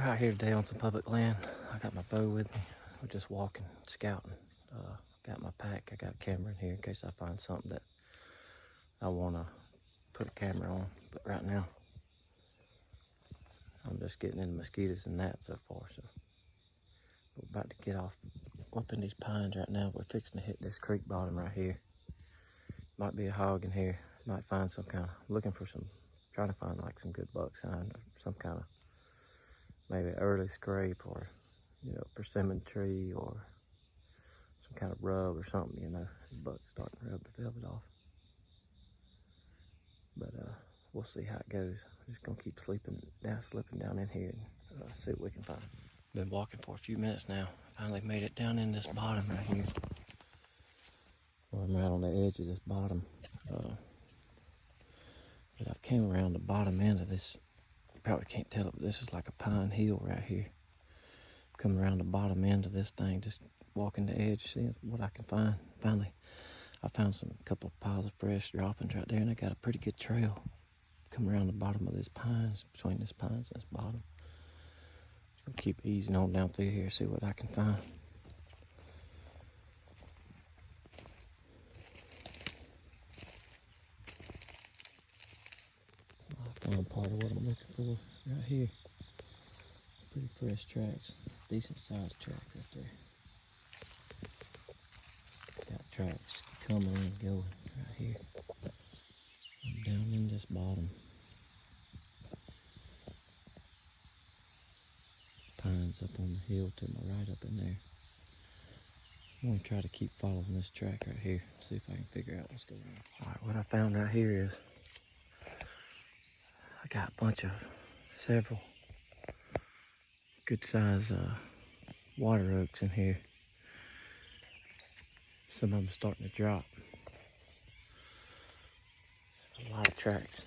We're out here today on some public land. I got my bow with me. We're just walking, scouting. Got my pack. I got a camera in here in case I find something that I want to put a camera on. But right now, I'm just getting in the mosquitoes and that so far. So we're about to get off up in these pines right now. We're fixing to hit this creek bottom right here. Might be a hog in here. Might find some kind of, looking for some, trying to find like some good buck sign or some kind of maybe early scrape or, persimmon tree or some kind of rub or something, the buck's starting to rub the velvet off. But we'll see how it goes. I'm just gonna keep slipping down in here and see what we can find. Been walking for a few minutes now. Finally made it down in this bottom right here. Well, I'm right on the edge of this bottom. But I came around the bottom end of this. You probably can't tell it, but this is like a pine hill right here. Come around the bottom end of this thing, just walking the edge, seeing what I can find. Finally, I found a couple of piles of fresh droppings right there, and I got a pretty good trail. Come around the bottom of this pines, between this pines and this bottom. Just gonna keep easing on down through here, see what I can find. I found part of what I'm looking for right here. Pretty fresh tracks, decent sized track right there. Got tracks coming and going right here. I'm down in this bottom. Pines up on the hill to my right up in there. I'm gonna try to keep following this track right here, see if I can figure out what's going on. Alright, what I found right here is I got a bunch of several good size water oaks in here. Some of them starting to drop. A lot of tracks,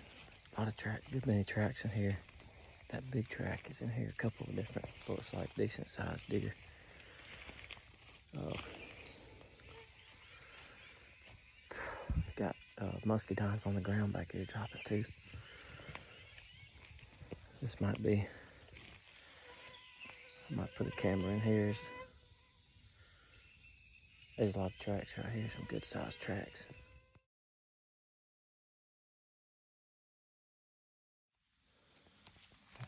good many tracks in here. That big track is in here, a couple of different, looks like decent sized deer. Got muscadines on the ground back here dropping too. This might be, I might put a camera in here. There's a lot of tracks right here, some good sized tracks.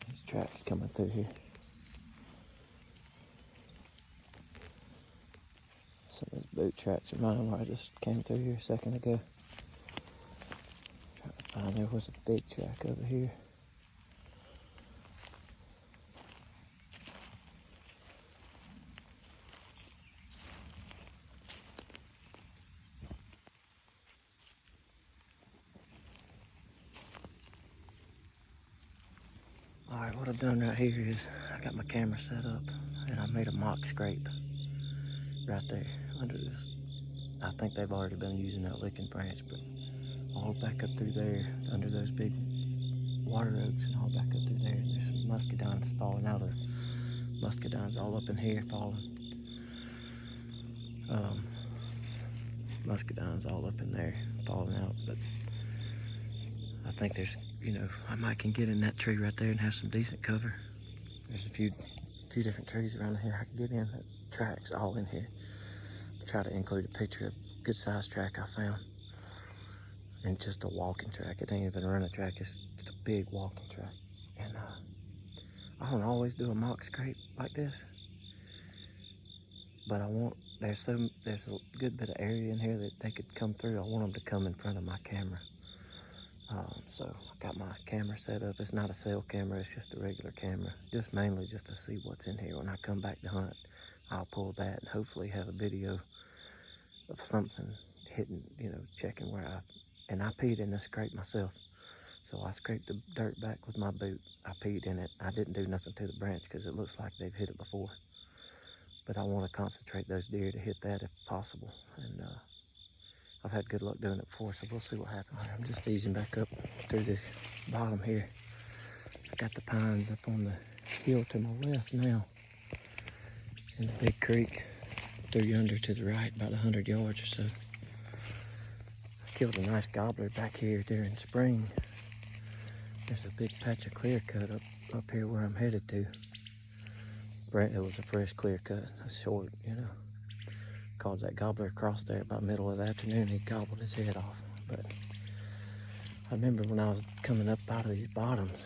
These tracks coming through here. Some of these boot tracks are mine where I just came through here a second ago. Trying to find, there was a big track over here. Alright, what I've done right here is I got my camera set up and I made a mock scrape right there under this. I think they've already been using that licking branch, but all back up through there under those big water oaks and all back up through there. And there's some muscadines falling out of muscadines all up in here falling. Muscadines all up in there falling out, but I think there's, I might can get in that tree right there and have some decent cover. There's a few different trees around here I can get in. That tracks all in here. I'll try to include a picture of a good sized track I found. And just a walking track. It ain't even a running track, it's just a big walking track. And I don't always do a mock scrape like this, but there's a good bit of area in here that they could come through. I want them to come in front of my camera. So I got my camera set up. It's not a cell camera, it's just a regular camera. Just mainly just to see what's in here. When I come back to hunt, I'll pull that and hopefully have a video of something hitting, checking where and I peed in this scrape myself. So I scraped the dirt back with my boot. I peed in it. I didn't do nothing to the branch because it looks like they've hit it before. But I want to concentrate those deer to hit that if possible. And I've had good luck doing it before, so we'll see what happens. Right, I'm just easing back up through this bottom here. I got the pines up on the hill to my left now. And the big creek through yonder to the right, about 100 yards or so. I killed a nice gobbler back here during spring. There's a big patch of clear cut up here where I'm headed to. It was a fresh clear cut, a short, you know. Called that gobbler across there about middle of the afternoon. He gobbled his head off. But I remember when I was coming up out of these bottoms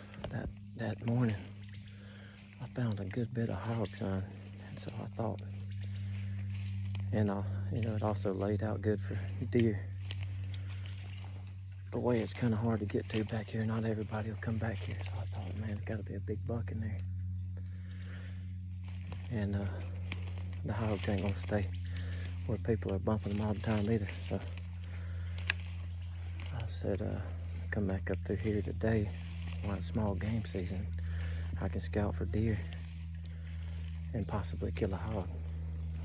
that morning, I found a good bit of hog sign. And so I thought, and you know, it also laid out good for deer. The way it's kind of hard to get to back here, not everybody will come back here. So I thought, man, there's got to be a big buck in there. And the hogs ain't gonna stay where people are bumping them all the time either. So I said, come back up through here today while it's small game season. I can scout for deer and possibly kill a hog.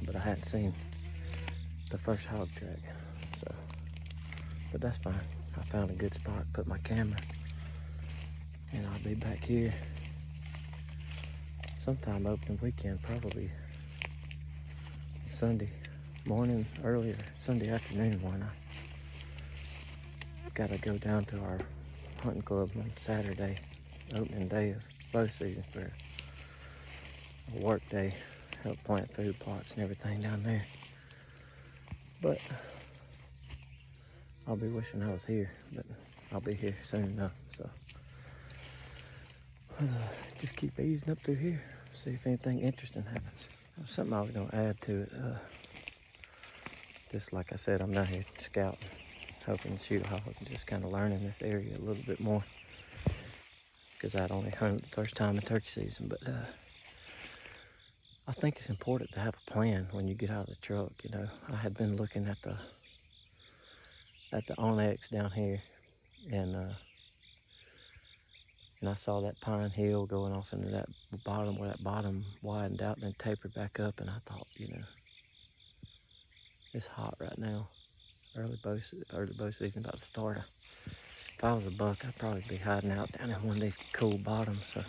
But I hadn't seen the first hog track. So, but that's fine. I found a good spot, put my camera, and I'll be back here sometime opening weekend, probably Sunday morning, earlier Sunday afternoon when I gotta go down to our hunting club on Saturday, opening day of bow season for a work day, help plant food plots and everything down there. But I'll be wishing I was here, but I'll be here soon enough, so just keep easing up through here, see if anything interesting happens. Something I was going to add to it, just like I said, I'm down here scouting, hoping to shoot a hog and just kind of learning this area a little bit more, because I'd only hunted the first time in turkey season. But I think it's important to have a plan when you get out of the truck. You know, I had been looking at the Onyx down here, and I saw that pine hill going off into that bottom, where that bottom widened out and then tapered back up, and I thought, you know, it's hot right now. Early bow season about to start. If I was a buck, I'd probably be hiding out down in one of these cool bottoms. So I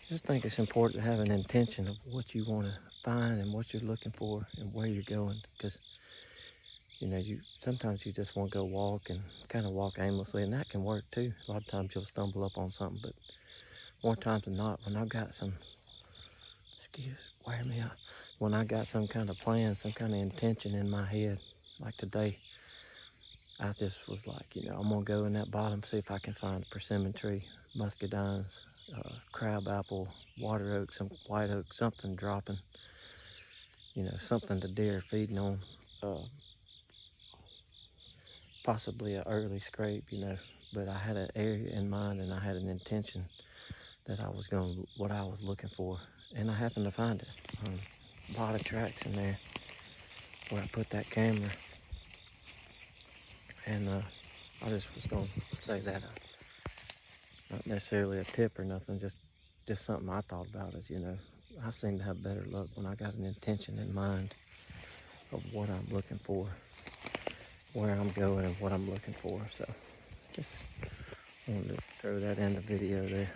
just think it's important to have an intention of what you want to find and what you're looking for and where you're going, because you know, sometimes you just want to go walk and kind of walk aimlessly, and that can work too. A lot of times you'll stumble up on something, but more times than not, when I've got some, wear me out. When I got some kind of plan, some kind of intention in my head, like today, I just was like, you know, I'm gonna go in that bottom, see if I can find a persimmon tree, muscadines, crab apple, water oak, some white oak, something dropping, you know, something the deer are feeding on. Possibly an early scrape, you know, but I had an area in mind and I had an intention that what I was looking for, and I happened to find it. A lot of tracks in there where I put that camera, and I just was gonna say that, not necessarily a tip or nothing, just something I thought about. Is, you know, I seem to have better luck when I got an intention in mind of what I'm looking for, where I'm going and what I'm looking for. So just wanted to throw that in the video there.